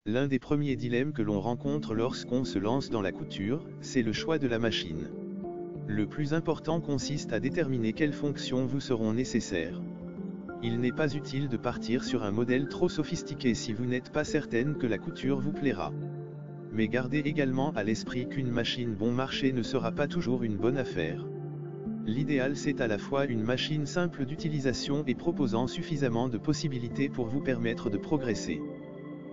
L'un des premiers dilemmes que l'on rencontre lorsqu'on se lance dans la couture, c'est le choix de la machine. Le plus important consiste à déterminer quelles fonctions vous seront nécessaires. Il n'est pas utile de partir sur un modèle trop sophistiqué si vous n'êtes pas certaine que la couture vous plaira. Mais gardez également à l'esprit qu'une machine bon marché ne sera pas toujours une bonne affaire. L'idéal c'est à la fois une machine simple d'utilisation et proposant suffisamment de possibilités pour vous permettre de progresser.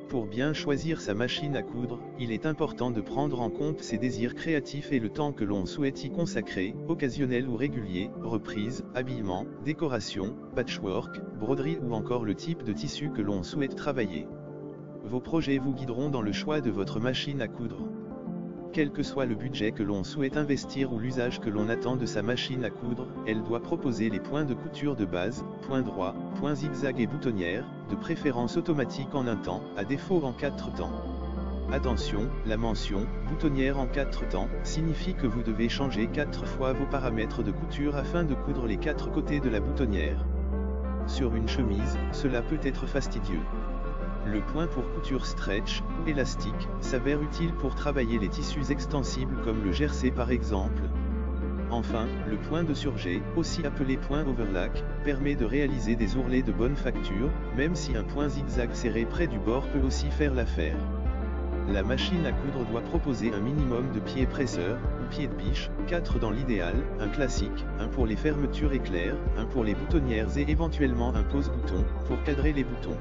Pour bien choisir sa machine à coudre, il est important de prendre en compte ses désirs créatifs et le temps que l'on souhaite y consacrer, occasionnel ou régulier, reprise, habillement, décoration, patchwork, broderie ou encore le type de tissu que l'on souhaite travailler. Vos projets vous guideront dans le choix de votre machine à coudre. Quel que soit le budget que l'on souhaite investir ou l'usage que l'on attend de sa machine à coudre, elle doit proposer les points de couture de base, points droits, points zigzag et boutonnières, de préférence automatique en un temps, à défaut en 4 temps. Attention, la mention « boutonnière en 4 temps » signifie que vous devez changer 4 fois vos paramètres de couture afin de coudre les 4 côtés de la boutonnière. Sur une chemise, cela peut être fastidieux. Le point pour couture stretch, ou élastique, s'avère utile pour travailler les tissus extensibles comme le jersey par exemple. Enfin, le point de surjet, aussi appelé point overlock, permet de réaliser des ourlets de bonne facture, même si un point zigzag serré près du bord peut aussi faire l'affaire. La machine à coudre doit proposer un minimum de pieds presseurs, ou pieds de biche, 4 dans l'idéal, un classique, un pour les fermetures éclairs, un pour les boutonnières et éventuellement un pose-bouton, pour cadrer les boutons.